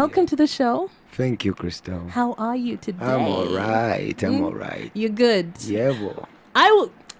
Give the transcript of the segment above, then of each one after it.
Welcome to the show. Thank you, Crystal. How are you today? I'm all right. I'm all right. You're good. Yeah, well.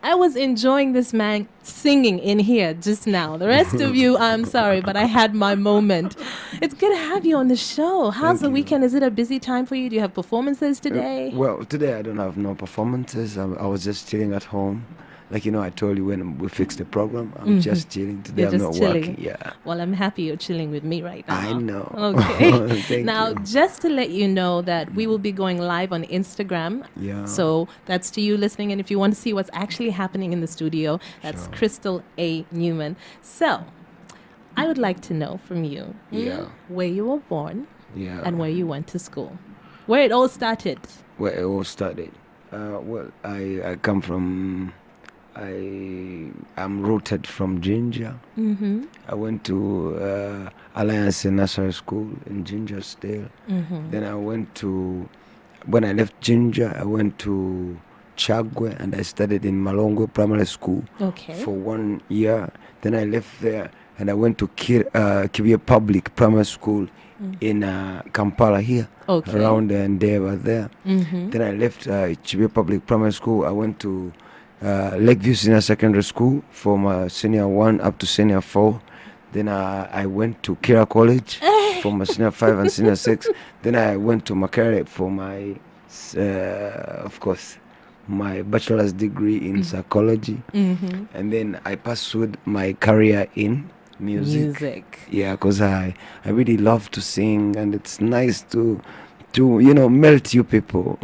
I was enjoying this man singing in here just now. The rest of you, I'm sorry, but I had my moment. It's good to have you on the show. How's Thank the you. weekend? Is it a busy time for you? Do you have performances today? Well, today I don't have no performances. I was just chilling at home. Like, I told you when we fixed the program, I'm just chilling. Today You're I'm just not chilling. working. Yeah. Well, I'm happy you're chilling with me right now. I know. Okay. Thank Now, you. just to let you know that we will be going live on Instagram. Yeah. So that's to you listening. And if you want to see what's actually happening in the studio, that's Sure. Crystal A. Newman. So I would like to know from you Yeah. where you were born Yeah. and where you went to school, where it all started. Where it all started. Well, I come from. I'm rooted from Ginger. Mm-hmm. I went to Alliance Nursery School in Ginger still. Mm-hmm. Then when I left Ginger, I went to Chagwe and I studied in Malongwe Primary School Okay. for 1 year. Then I left there and I went to Kibuye Public Primary School in Kampala here, Okay. around there, and they were there. Mm-hmm. Then I left Kibuye Public Primary School. I went to Lakeview Senior Secondary School from senior 1 up to senior 4. Then I went to Kira College for my senior 5 and senior 6. Then I went to Makere for my, of course, my bachelor's degree in psychology. Mm-hmm. And then I pursued my career in music. Yeah, because I really love to sing, and it's nice to melt you people.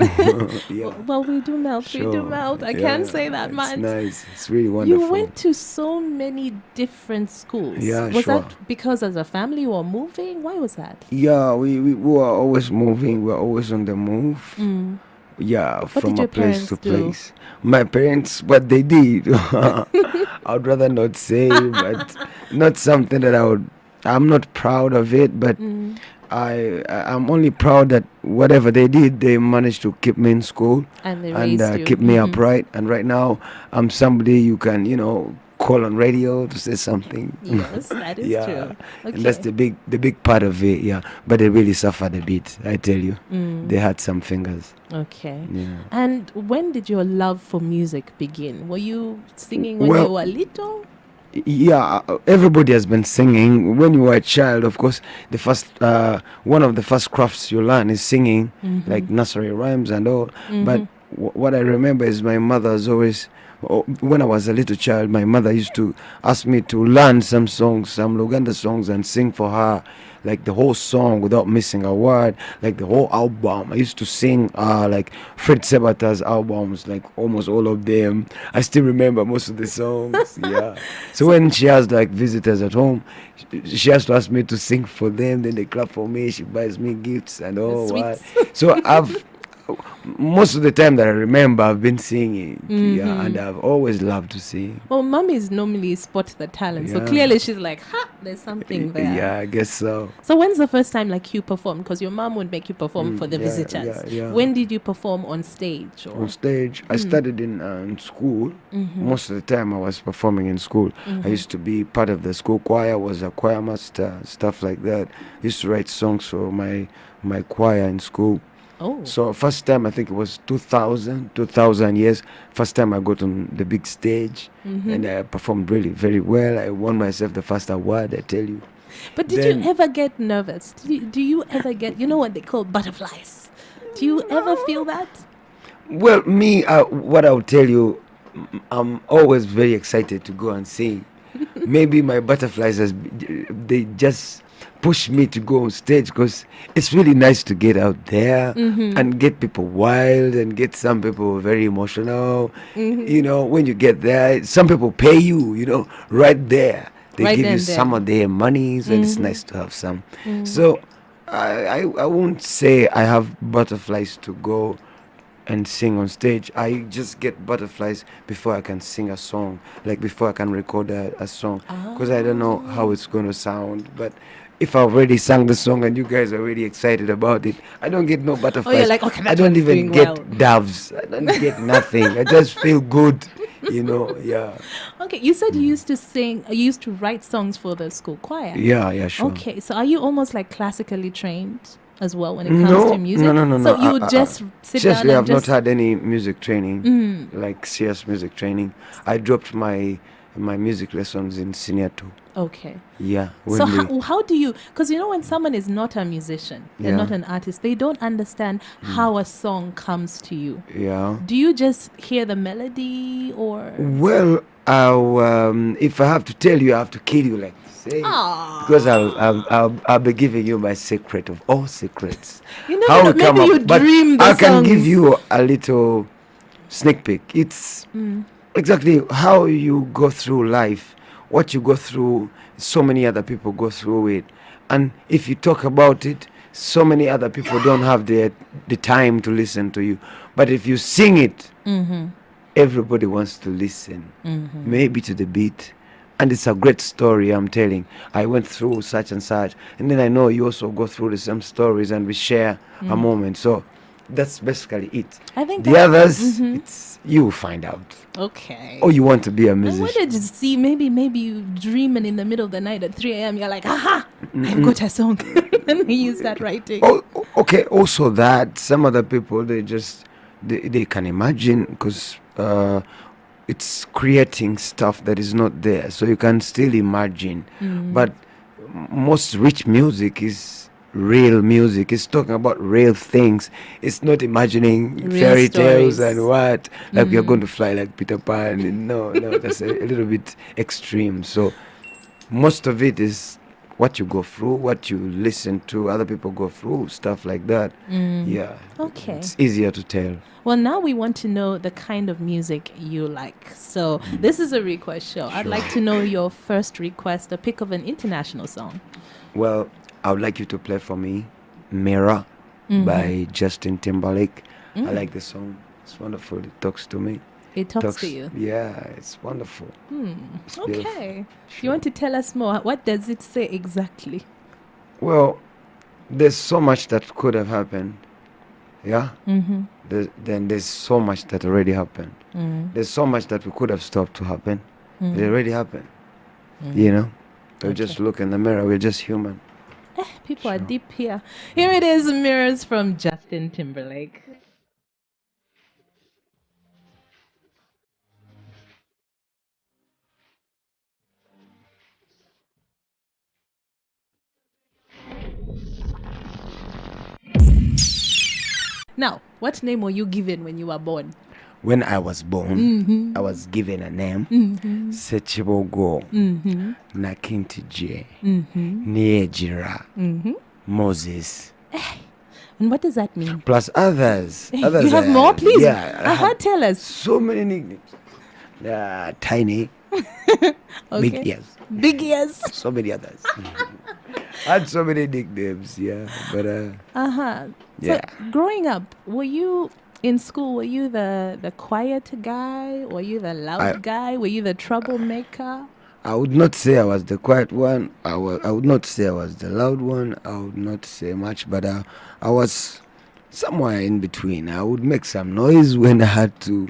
Yeah. Well, we do melt. We do Sure. melt. I Yeah, can't say that much. It's nice. It's really wonderful. You went to so many different schools. Yeah, was sure. that because as a family you were moving? Why was that? Yeah, we were always moving. We were always on the move. Mm. Yeah, from did your a place to parents do? place. My parents, what they did, I'd rather not say, but not something that I'm not proud of it, but Mm. I'm only proud that whatever they did, they managed to keep me in school And they and raised you. keep me Mhm. upright. And right now, I'm somebody you can, call on radio to say something. Yes, that is Yeah, true. Okay. and that's the big part of it. Yeah, but they really suffered a bit. I tell you, Mm. they had some fingers. Okay. Yeah. And when did your love for music begin? Were you singing when Well- you were little? Yeah, everybody has been singing. When you were a child, of course, the first one of the first crafts you learn is singing, like nursery rhymes and all. But what I remember is my mother's always, when I was a little child, my mother used to ask me to learn some songs, some Luganda songs, and sing for her, like the whole song without missing a word, like the whole album. I used to sing like Fred Sebata's albums, like almost all of them. I still remember most of the songs. Yeah. So when she has like visitors at home, she has to ask me to sing for them. Then they clap for me. She buys me gifts and all. Sweet. What. So most of the time that I remember, I've been singing. Yeah, and I've always loved to sing. Well, mummies normally spot the talent. So Yeah. clearly she's like, ha, there's something there. Yeah, I guess so. So when's the first time like you performed? Because your mom would make you perform for the yeah, visitors. yeah. When did you perform on stage? Or? On stage, I studied in school. Most of the time I was performing in school. I used to be part of the school choir, was a choir master, stuff like that. Used to write songs for my choir in school. Oh. So first time, I think it was 2000 years. First time I got on the big stage and I performed really very well. I won myself the first award, I tell you. But did Then- you ever get nervous? Do you ever get, you know what they call butterflies? Do you ever feel that? Well, me, what I'll tell you, I'm always very excited to go and sing. Maybe my butterflies, they just push me to go on stage because it's really nice to get out there and get people wild and get some people very emotional. When you get there, some people pay you, right there. They Right give then you and there. some of their monies and it's nice to have some. So I won't say I have butterflies to go and sing on stage. I just get butterflies before I can sing a song, like before I can record a song, because I don't know how it's going to sound. But if I already sang the song and you guys are already excited about it, I don't get no Oh, butterflies. you're like, okay, I that don't one's even doing get well. doves. I don't get nothing. I just feel good, Yeah, Okay, you said you used to sing, you used to write songs for the school choir. yeah, sure. Okay, so are you almost like classically trained as well when it comes to No, music? no. So you would just sit down Seriously, and I've not just. had any music training, like serious music training. I dropped my music lessons in senior two. Okay. Yeah, So when we, how do you, because when someone is not a musician, they're Yeah. not an artist, they don't understand how a song comes to you. yeah. Do you just hear the melody or? Well, if I have to tell you, I have to kill you, like say, Ah. because I'll be giving you my secret of all secrets. You never How know, we come maybe you up, but dream the I can give songs. you a little sneak peek. It's exactly how you go through life, what you go through. So many other people go through it, and if you talk about it, so many other people don't have the time to listen to you. But if you sing it, everybody wants to listen, maybe to the beat. And it's a great story I'm telling. I went through such and such, and then I know you also go through the same stories, and we share a moment. So that's basically it. I think The that- others, it's you will find out. Okay. Or you want to be a I musician. wanted to see maybe you dream and in the middle of the night at 3 a.m. you're like, aha, I've got a song. And you start writing. Oh, okay. Also, that some other people they can imagine because it's creating stuff that is not there, so you can still imagine. But most rich music is real music. It's talking about real things. It's not imagining Real fairy tales stories. and what like we are going to fly like Peter Pan. No, that's a little bit extreme. So most of it is what you go through, what you listen to other people go through, stuff like that. Yeah. Okay. It's easier to tell. Well, now we want to know the kind of music you like. So this is a request show. I'd like to know your first request, a pick of an international song. Well, I would like you to play for me Mirror by Justin Timberlake. I like the song. It's wonderful. It talks to me. It talks to you. Yeah, it's wonderful. It's beautiful. Okay. You want to tell us more? What does it say exactly? Well, there's so much that could have happened. Yeah? Then there's so much that already happened. There's so much that we could have stopped to happen. It already happened. You know? So just look in the mirror. We're just human. People are deep here. Here it is, Mirrors from Justin Timberlake. Now, what name were you given when you were born? When I was born, I was given a name, Sechibogo, Nakintije, Niejira, Moses, And what does that mean? plus others. You have more, please? Yeah, Tell us. so many nicknames. Tiny, big ears, Big ears. so many others. I had so many nicknames, yeah. But yeah. So, growing up, were you in school? Were you the quiet guy? Were you the loud guy? Were you the troublemaker? I would not say I was the quiet one. I would not say I was the loud one. I would not say much, but I was somewhere in between. I would make some noise when I had to.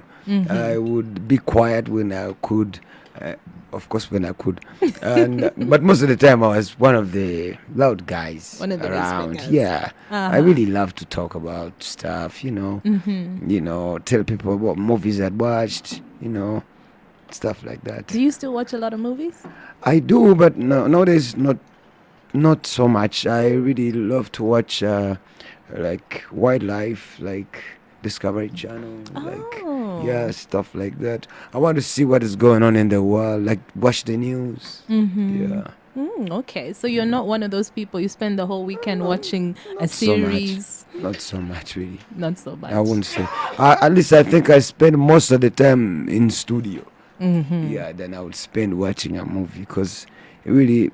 I would be quiet when I could. Of course, when I could. But most of the time, I was one of the loud guys One of the around. speakers. Yeah, I really love to talk about stuff. You know, tell people about movies I'd watched. Stuff like that. Do you still watch a lot of movies? I do, but nowadays not so much. I really love to watch like wildlife, like Discovery Channel, like stuff like that. I want to see what is going on in the world, like watch the news. Yeah. Okay, so you're not one of those people you spend the whole weekend watching a So much. series. Not so much, really. Not so much. I wouldn't say. At least I think I spend most of the time in studio. Yeah, then I would spend watching a movie because really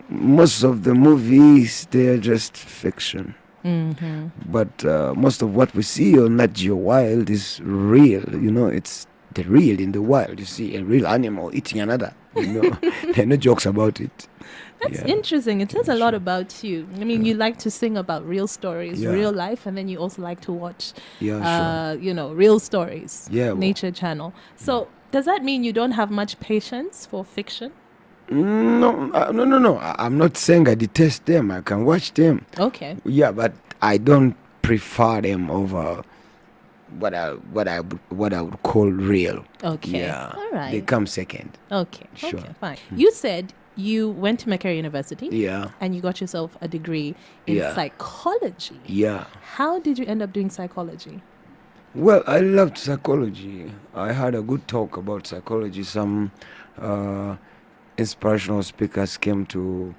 most of the movies they're just fiction. But most of what we see on Nat Geo Wild is real. It's the real in the wild. You see a real animal eating another. There are no jokes about it. That's Yeah. interesting. It says a lot Sure. about you. I mean, you like to sing about real stories, Yeah. real life, and then you also like to watch, Yeah, real stories. Yeah, well- Nature Channel. So does that mean you don't have much patience for fiction? No. I'm not saying I detest them. I can watch them. Okay. Yeah, but I don't prefer them over what I would call real. Okay. Yeah. All right. They come second. Okay. Sure. Okay. Fine. You said you went to Makerere University. Yeah. And you got yourself a degree in Yeah. psychology. Yeah. How did you end up doing psychology? Well, I loved psychology. I had a good talk about psychology. Some inspirational speakers came to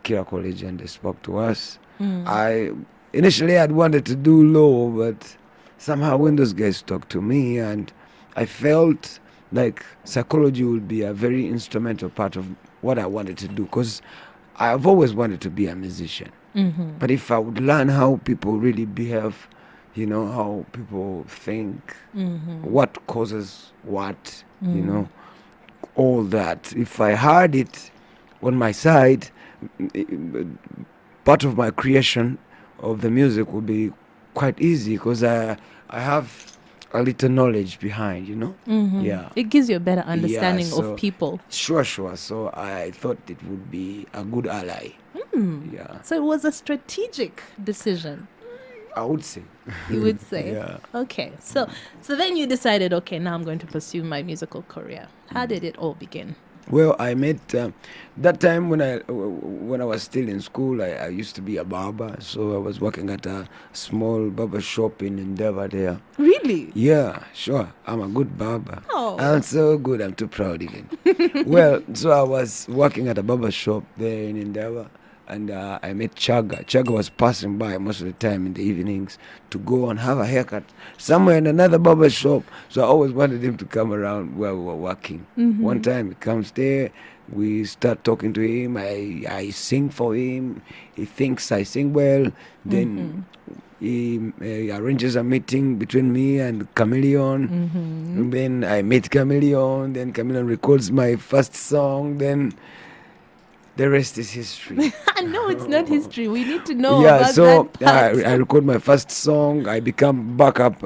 Kira College and they spoke to us. I initially had wanted to do law, but somehow when those guys talked to me, and I felt like psychology would be a very instrumental part of what I wanted to do, because I've always wanted to be a musician. But if I would learn how people really behave, how people think, what causes what, all that. If I had it on my side, part of my creation of the music would be quite easy, because I have a little knowledge behind, Yeah. It gives you a better understanding so- of people. Sure. So I thought it would be a good ally. Yeah, So it was a strategic decision, I would say. you would say. Yeah. Okay. So then you decided, okay, now I'm going to pursue my musical career. How did it all begin? Well, I met that time when I was still in school. I used to be a barber, so I was working at a small barber shop in Endeavour there. Really? Yeah, sure. I'm a good barber. Oh. I'm so good. I'm too proud even. Well, so I was working at a barber shop there in Endeavour, and I met Chaga. Chaga was passing by most of the time in the evenings to go and have a haircut somewhere in another barber shop. So I always wanted him to come around where we were working. One time he comes there, we start talking to him. I sing for him. He thinks I sing well. Then he arranges a meeting between me and Chameleon. And then I meet Chameleon. Then Chameleon records my first song. Then the rest is history. No, it's not history. We need to know Yeah, about so that part. I record my first song. I become backup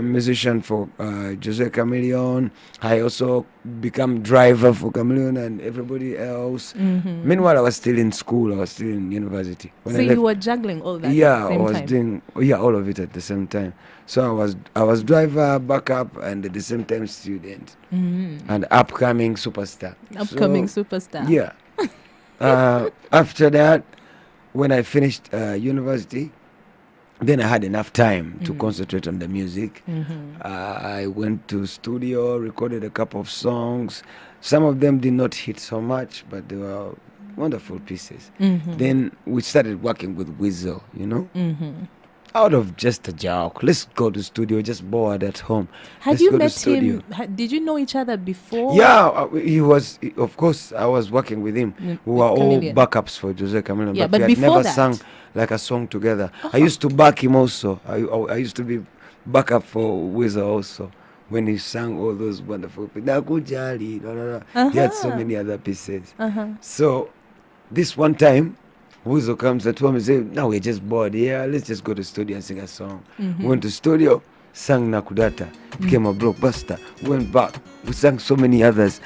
musician for Jose Chameleon. I also become driver for Chameleon and everybody else. Meanwhile, I was still in school. I was still in university. When So I you left, were juggling all that yeah, at the I same was time. doing all of it at the same time. So I was driver, backup, and at the same time student, and upcoming superstar. Upcoming So, superstar. yeah. After that, when I finished university, then I had enough time to concentrate on the music. I went to studio, recorded a couple of songs. Some of them did not hit so much, but they were wonderful pieces. Then we started working with Weasel, out of just a joke. Let's go to studio, just bored at home. Had Let's you go to met studio. him? Did you know each other before? Yeah, he was. Of course, I was working with him. We were all Chameleon. backups for Jose Chameleon, Yeah, but but we had before never that- sung like a song together. I used to back him also. I used to be backup for Weasel also when he sang all those wonderful. Nakujali, la, la, la. He had so many other pieces. So this one time, Weasel comes at home and says, "Now we're just bored. Yeah, let's just go to studio and sing a song." Went to studio, sang Nakudata, became a blockbuster. Went back, we sang so many others,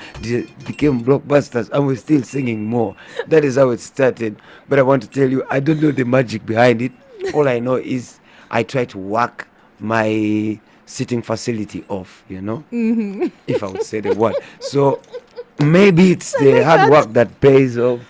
became blockbusters, and we're still singing more. That is how it started. But I want to tell you, I don't know the magic behind it. All I know is I try to work my sitting facility off, if I would say the word. So maybe it's the hard work that pays off.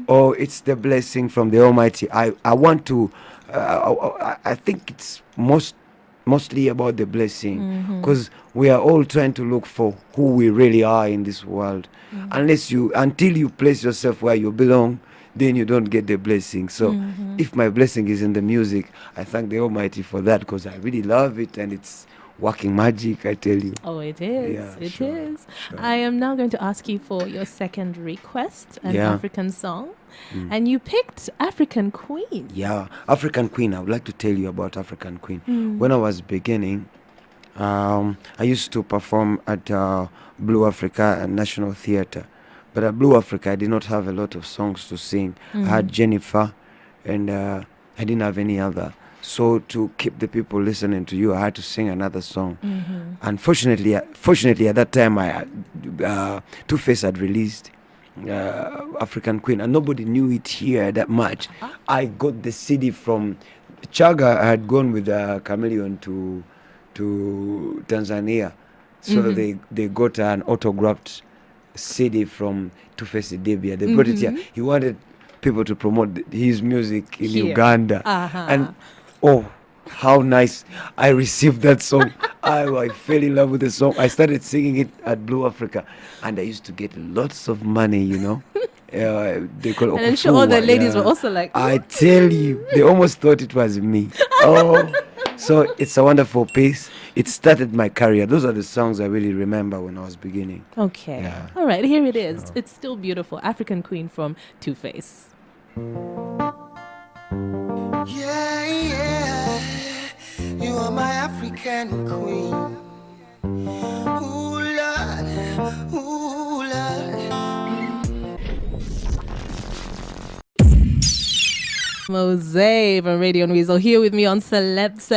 Or it's the blessing from the Almighty. I want to. I think it's mostly about the blessing, because we are all trying to look for who we really are in this world. Until you place yourself where you belong, then you don't get the blessing. So if my blessing is in the music, I thank the Almighty for that, because I really love it and it's working magic, I tell you. Oh, it is. Yeah, It sure, is. sure. I am now going to ask you for your second request, an Yeah. African song. And you picked African Queen. Yeah, African Queen. I would like to tell you about African Queen. When I was beginning, I used to perform at Blue Africa National Theatre. But at Blue Africa, I did not have a lot of songs to sing. I had Jennifer, and I didn't have any other. So to keep the people listening to you, I had to sing another song. Unfortunately, fortunately at that time, Two Face had released African Queen, and nobody knew it here that much. I got the CD from Chaga. I had gone with Chameleon to Tanzania, so they got an autographed CD from Two Face Debia. They brought it here. He wanted people to promote his music in Here. Uganda, and oh, how nice! I received that song. I fell in love with the song. I started singing it at Blue Africa, and I used to get lots of money. They call And I'm sure all the okufuwa, ladies yeah. were also like, I tell you, they almost thought it was me. Oh, so it's a wonderful piece. It started my career. Those are the songs I really remember when I was beginning. okay. Yeah. All right, here it is. It's still beautiful. African Queen from Two Face. Yeah, yeah, you are my African queen. Ooh, Lord, ooh, Lord. Mozey from Radio and Weasel here with me on Select,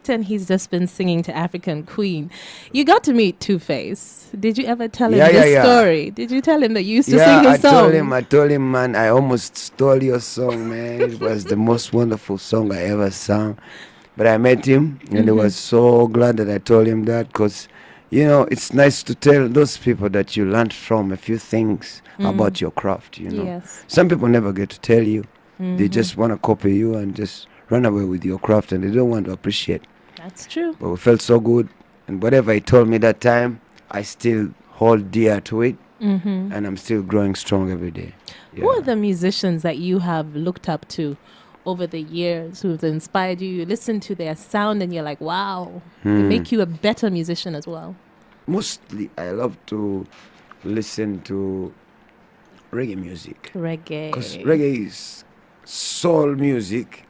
and he's just been singing to African Queen. You got to meet Two Face. Did you ever tell him this story? Did you tell him that you used to sing his song? I told him, man, I almost stole your song, man. It was the most wonderful song I ever sang. But I met him, and I was so glad that I told him that, because, it's nice to tell those people that you learned from a few things about your craft, Yes. Some people never get to tell you. They just want to copy you and just run away with your craft, and they don't want to appreciate. That's true. But we felt so good, and whatever he told me that time, I still hold dear to it, and I'm still growing strong every day. Who are the musicians that you have looked up to over the years who've inspired you? You listen to their sound and you're like, wow, they make you a better musician as well. Mostly, I love to listen to reggae music. Reggae. Because reggae is soul music,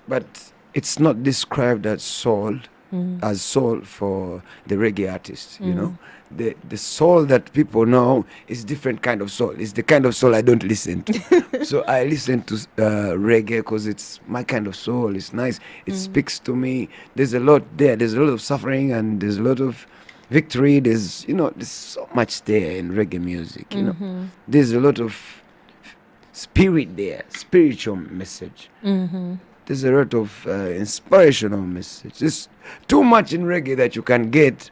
but it's not described as soul for the reggae artists, the soul that people know is different kind of soul. It's the kind of soul I don't listen to. So I listen to reggae because it's my kind of soul. It's nice. It speaks to me. There's a lot there. There's a lot of suffering, and there's a lot of victory. There's so much there in reggae music. There's a lot of spirit there, spiritual message. There's a lot of inspirational message. There's too much in reggae that you can get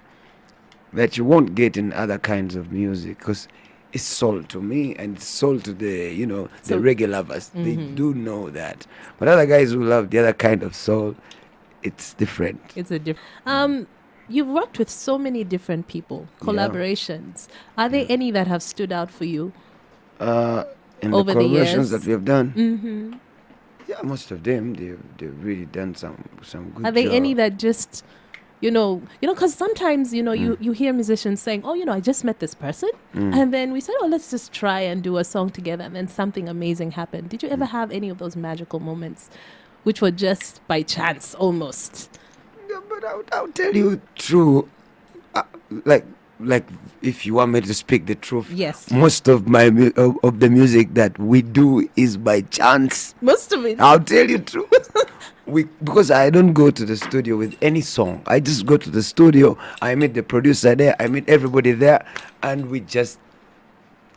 that you won't get in other kinds of music, because it's soul to me, and it's soul to the the reggae lovers. They do know that. But other guys who love the other kind of soul, it's different. It's a different. You've worked with so many different people, collaborations. Are there any that have stood out for you? In over the the collaborations years? that we have done, yeah, most of them they've really done some good. Are there job. any that just, because sometimes, you hear musicians saying, oh, I just met this person. And then we said, oh, let's just try and do a song together. And then something amazing happened. Did you ever have any of those magical moments, which were just by chance almost? Yeah, but I'll tell you true. Like if you want me to speak the truth, Yes. most of my of the music that we do is by chance. Most of it. I'll tell you true. Because I don't go to the studio with any song. I just go to the studio. I meet the producer there. I meet everybody there, and we just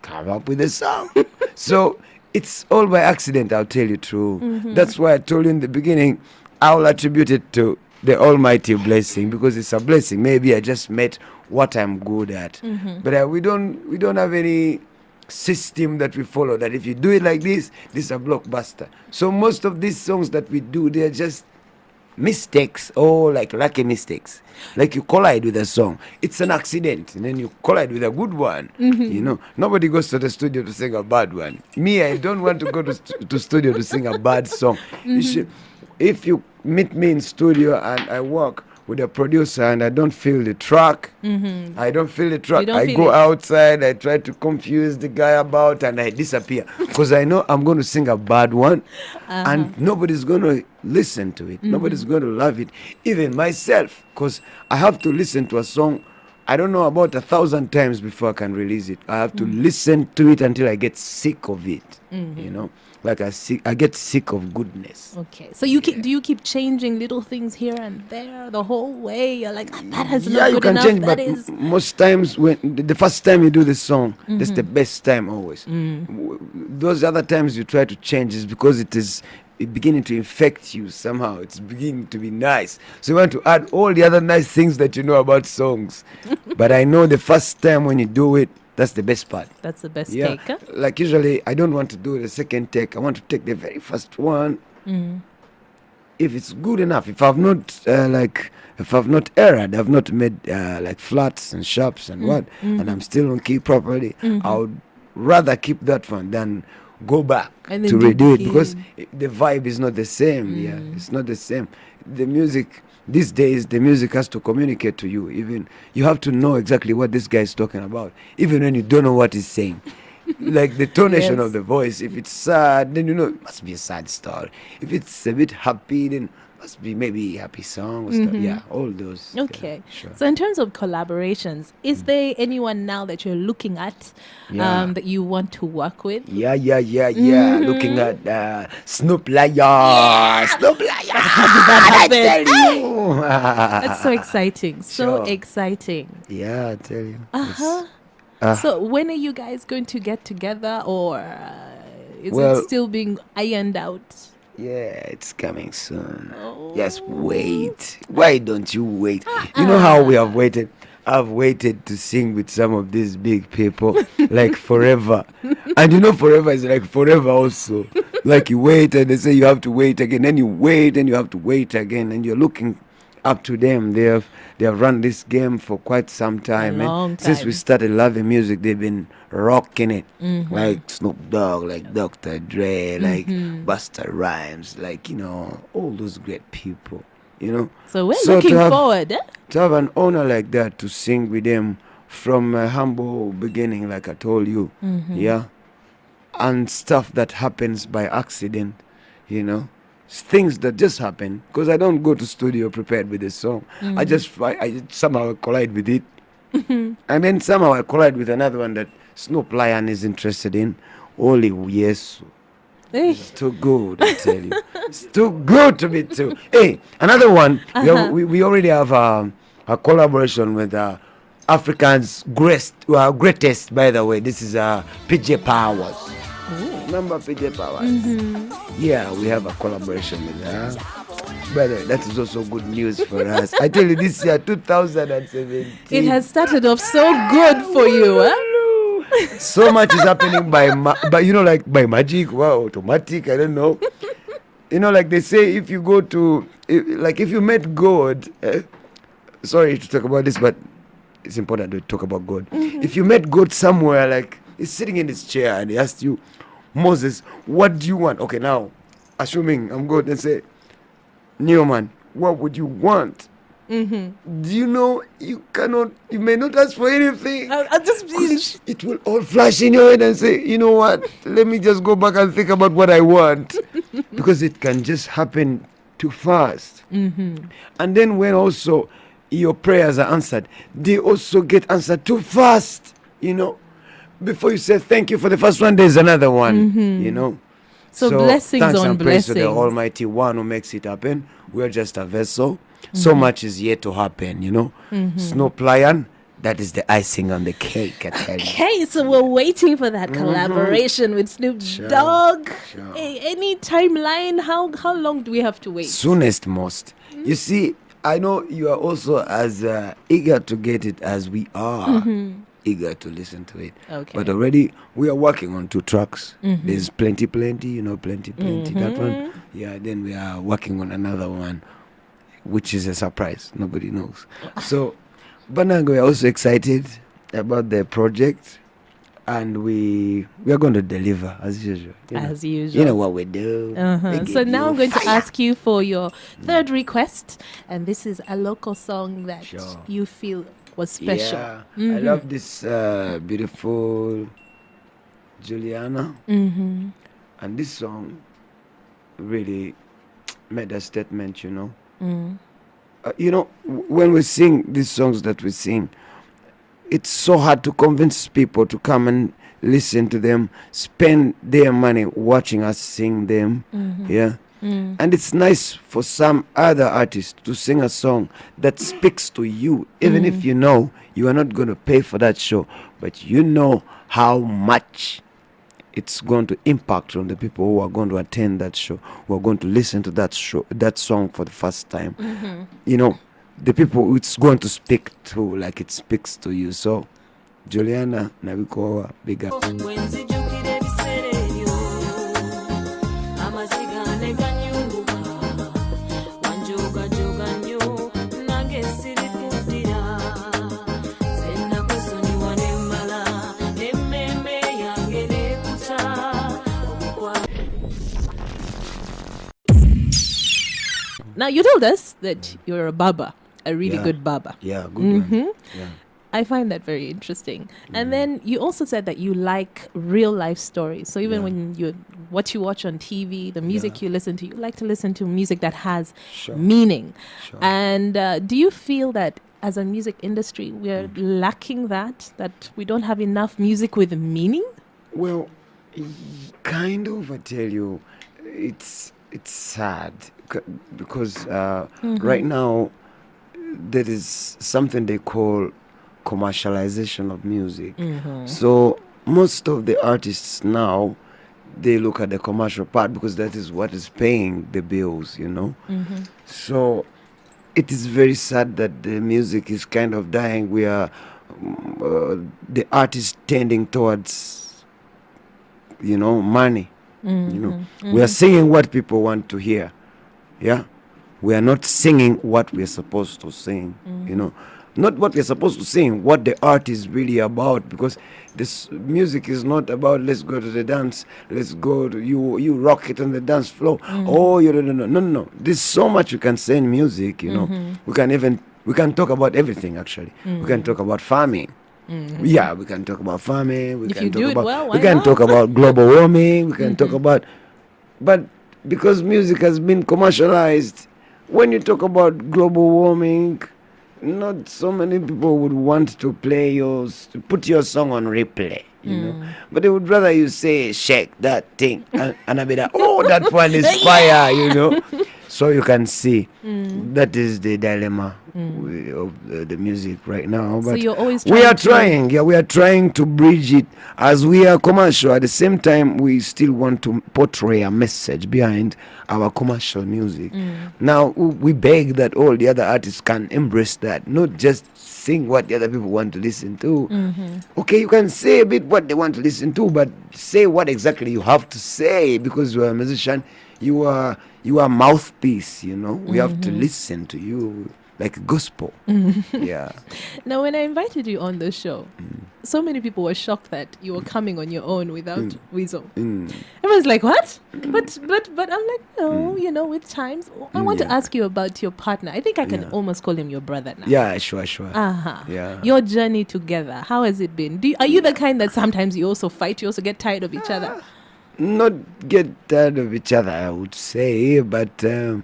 come up with a song. So it's all by accident. I'll tell you true. That's why I told you in the beginning. I'll attribute it to the almighty blessing, because it's a blessing. Maybe I just met what I'm good at. But we don't have any system that we follow, that if you do it like this is a blockbuster. So most of these songs that we do, they're just mistakes, or like lucky mistakes. Like you collide with a song, it's an accident, and then you collide with a good one. Nobody goes to the studio to sing a bad one. Me, I don't want to go to studio to sing a bad song. You should, if you meet me in studio and I work with a producer and I don't feel the track. I don't feel the track. don't I feel go it. outside, I try to confuse the guy about, and I disappear because I know I'm going to sing a bad one, and nobody's going to listen to it. Nobody's going to love it, even myself, because I have to listen to a song. I don't know, about 1,000 times before I can release it. I have to listen to it until I get sick of it. You know, like I get sick of goodness. Okay, so do you keep changing little things here and there the whole way? You're like, "Ah, that has Yeah, not you good can enough. change, That but is." most times when the first time you do the song, that's the best time always. Those other times you try to change is because it beginning to infect you somehow. It's beginning to be nice, so you want to add all the other nice things that you know about songs. But I know the first time when you do it, that's the best part. That's the best Yeah, take. Huh? like usually I don't want to do the second take. I want to take the very first one. If it's good enough, if I've not erred, I've not made like flats and sharps and and I'm still on key properly, I would rather keep that one than go back And then to do redo it, it because the vibe is not the same. Yeah, it's not the same. The music these days, the music has to communicate to you. Even you have to know exactly what this guy is talking about, even when you don't know what he's saying. Like the tonation Yes. of the voice. If it's sad, then you know it must be a sad story. If it's a bit happy, then must be maybe a happy song or stuff. Yeah, all those. yeah, Okay. sure. So in terms of collaborations, is there anyone now that you're looking at Yeah. that you want to work with? Yeah. Looking at Snoop Lion. Snoop Lion. I happen? tell you. That's so exciting. So Sure. exciting. Yeah, I tell you. Uh-huh. It's- So when are you guys going to get together, or is Well- it still being ironed out? Yeah, it's coming soon. Oh. Just wait. Why don't you wait? You know how we have waited? I've waited to sing with some of these big people like forever. And you know, forever is like forever also. Like you wait and they say you have to wait again. Then you wait and you have to wait again. And you're looking up to them. They have run this game for quite some time. long And since we time. started loving music, they've been rocking it. Like Snoop Dogg, like Dr. Dre, like Busta Rhymes, like, you know, all those great people, you know. So we're So looking to have- forward. Eh? To have an honor like that, to sing with them from a humble beginning, like I told you, yeah, and stuff that happens by accident, you know, things that just happen, because I don't go to studio prepared with a song. I somehow collide with it, and then somehow I collide with another one that Snoop Lion is interested in. Holy yes. Eh, It's too good, I tell you. It's too good to be true. Hey, another one. We already have a collaboration with Africa's greatest, by the way. This is PJ Powers. Remember PJ Powers? Yeah, we have a collaboration with her. By the way, that is also good news for us. I tell you, this year, 2017. it has started off so good for you. Eh? So much is happening by you know, like by magic, wow, automatic, I don't know. You know, like they say, if you go to if you met God, sorry to talk about this, but it's important to talk about God. If you met God somewhere, like he's sitting in his chair and he asked you, Moses, what do you want? Okay, now assuming I'm God, and say, Newman, what would you want? Do you know you may not ask for anything? I'll just It will all flash in your head and say, you know what, let me just go back and think about what I want. Because it can just happen too fast. And then when also your prayers are answered, they also get answered too fast. You know, before you say thank you for the first one, there's another one. You know. So blessings thanks on and praise to the blessings. Almighty One who makes it happen. We're just a vessel. So much is yet to happen, you know. Snoop Lion, that is the icing on the cake, I tell you. Okay, so we're waiting for that collaboration with Snoop Dogg. Sure. Hey, any timeline? How long do we have to wait? Soonest most. You see, I know you are also as eager to get it as we are eager to listen to it. Okay. But already we are working on 2 tracks. There's plenty, you know, plenty. That one. Yeah, then we are working on another one, which is a surprise. Nobody knows. So, Banang, we are also excited about the project. and we are going to deliver as usual. As usual. You know what we do. We So give now you I'm going to fire. ask you for your third request, and this is a local song that Sure. you feel was special. Yeah, I love this beautiful Juliana, Mm-hmm. and this song really made a statement. When we sing these songs that we sing, it's so hard to convince people to come and listen to them, spend their money watching us sing them. Yeah. And it's nice for some other artists to sing a song that speaks to you, even if you know you are not going to pay for that show, but you know how much it's going to impact on the people who are going to attend that show, who are going to listen to that song for the first time. The people it's going to speak to like it speaks to you. So Juliana Nabikoa, big up. Wenzijukira ebiseera ebyo amaziga neganyunguka wanjogajoga nnyo nange sirikuddira sennakusonyiwa nemmala n'emmeme yange neekuta Now, you told us that you're a barber, a really good barber. Yeah, good one. Yeah. I find that very interesting. And then you also said that you like real life stories. So even when what you watch on TV, the music you listen to, you like to listen to music that has meaning. Sure. And do you feel that as a music industry, we're lacking that we don't have enough music with meaning? Well, kind of, I tell you, it's sad because right now there is something they call commercialization of music. So most of the artists now, they look at the commercial part because that is what is paying the bills, So it is very sad that the music is kind of dying. We are the artists tending towards money. We are singing what people want to hear. Yeah, we are not singing what we are supposed to sing. Not what we're supposed to sing, what the art is really about, because this music is not about let's go to the dance, let's go to you rock it on the dance floor. Oh, no. There's so much you can say in music, We can talk about everything actually. We can talk about farming. Yeah, we can talk about farming. We can talk about global warming. We can talk about, but because music has been commercialized, when you talk about global warming, not so many people would want to put your song on replay, but they would rather you say shake that thing and I'll be like, oh, that one is fire, So you can see that is the dilemma of the music right now. But so you're always we are trying to bridge it as we are commercial. At the same time, we still want to portray a message behind our commercial music. Now, we beg that all the other artists can embrace that, not just sing what the other people want to listen to. Okay, you can say a bit what they want to listen to, but say what exactly you have to say, because you are a musician. You are mouthpiece, We have to listen to you like gospel. Yeah. Now, when I invited you on the show, so many people were shocked that you were coming on your own without Weasel. Everyone's like, what? But I'm like, no, with times. I want to ask you about your partner. I think I can almost call him your brother now. Yeah, sure. Yeah. Your journey together, how has it been? Are you the kind that sometimes you also fight, you also get tired of each other? Not get tired of each other, I would say, but it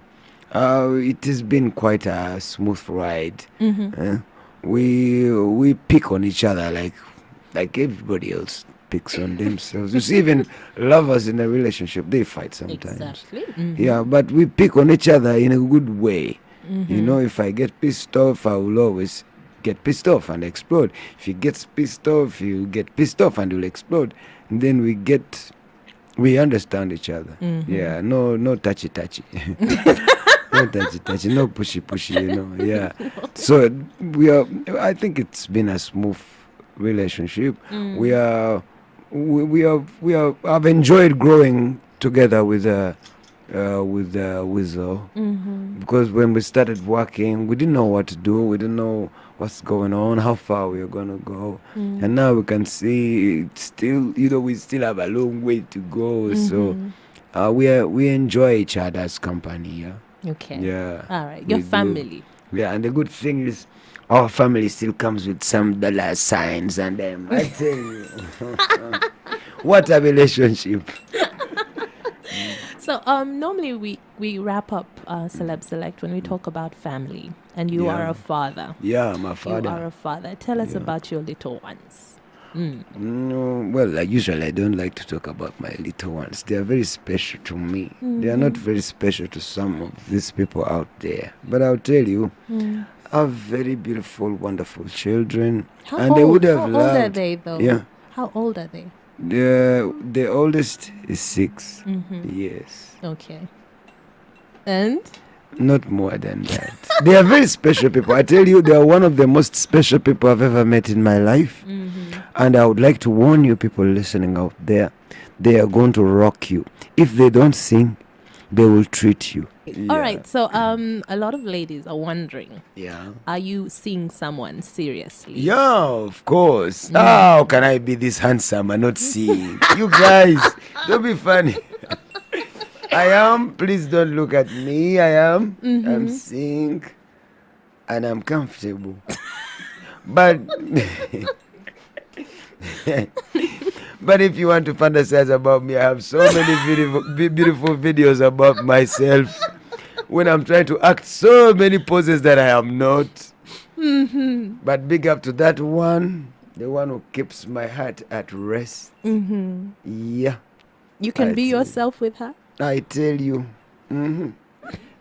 has been quite a smooth ride. We pick on each other like everybody else picks on themselves. You see, even lovers in a relationship, they fight sometimes. Exactly. Yeah, but we pick on each other in a good way. If I get pissed off, I will always get pissed off and explode. If he gets pissed off, you get pissed off and you'll explode. And then we understand each other. Yeah, no touchy. No touchy, no pushy, Yeah. So I think it's been a smooth relationship. I've enjoyed growing together with Weasel. because when we started working, we didn't know what to do. We didn't know what's going on, how far we were going to go. And now we can see it's still, we still have a long way to go. So we enjoy each other's company. Yeah. Okay. Yeah. All right. Your we do. family. Yeah, and the good thing is our family still comes with some dollar signs and them. I tell you. What a relationship. So normally we wrap up Celeb Select when we talk about family, and you are a father. Yeah, my father. You are a father. Tell us about your little ones. Well, usually I don't like to talk about my little ones. They are very special to me. They are not very special to some of these people out there. But I'll tell you, I have very beautiful, wonderful children. They would have loved. How old are they, though? Yeah. How old are they? The oldest is 6. Yes. Okay. And? Not more than that. They are very special people. I tell you, they are one of the most special people I've ever met in my life. And I would like to warn you people listening out there, they are going to rock you. If they don't sing, they will treat you. All right. So a lot of ladies are wondering, Yeah. are you seeing someone seriously? Yeah, of course. How can I be this handsome and not sing? You guys, don't be funny. I am. Please don't look at me. I am. I'm seeing, and I'm comfortable. But but if you want to fantasize about me, I have so many beautiful videos about myself when I'm trying to act so many poses that I am not. But big up to that one, the one who keeps my heart at rest. Yeah. You can I be see. yourself with her? I tell you, the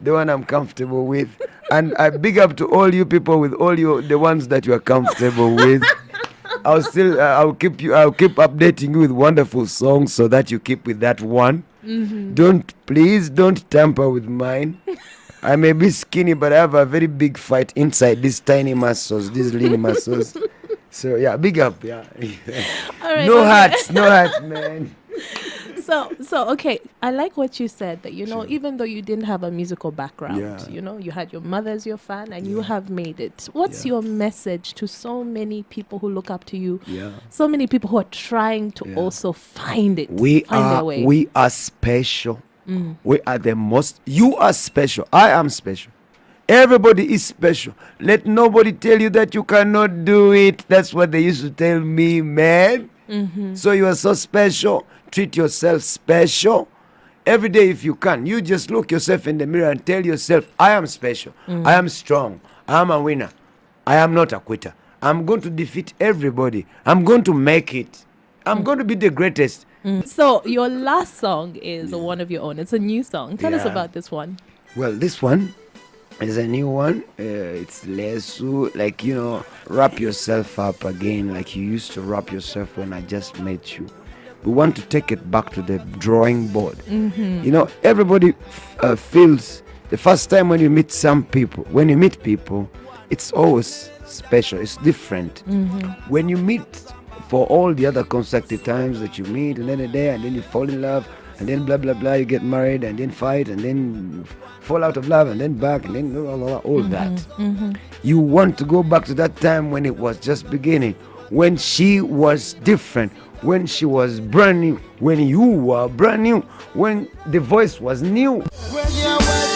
one I'm comfortable with, and I big up to all you people with all the ones that you are comfortable with. I'll keep updating you with wonderful songs so that you keep with that one. Please don't tamper with mine. I may be skinny, but I have a very big fight inside these tiny muscles, these lean muscles. So yeah, big up, yeah. All right, No hats, man. So okay, I like what you said, that even though you didn't have a musical background, you had your mother as your fan, and you have made it. What's your message to so many people who look up to you? So many people who are trying to also find it. Find their way. We are special. We are the most. You are special. I am special. Everybody is special. Let nobody tell you that you cannot do it. That's what they used to tell me, man. So you are so special. Treat yourself special. Every day if you can, you just look yourself in the mirror and tell yourself, I am special. I am strong. I am a winner. I am not a quitter. I'm going to defeat everybody. I'm going to make it. I'm going to be the greatest. So your last song is one of your own. It's a new song. Tell us about this one. Well, this one is a new one. It's Lesu, like, wrap yourself up again like you used to wrap yourself when I just met you. We want to take it back to the drawing board. Everybody feels the first time when you meet people, it's always special. It's different. When you meet for all the other consecutive times that you meet, and then a day, and then you fall in love, and then blah, blah, blah, you get married, and then fight, and then fall out of love, and then back, and then blah, blah, blah, all that. You want to go back to that time when it was just beginning, when she was different, when she was brand new, when you were brand new, when the voice was new. When you were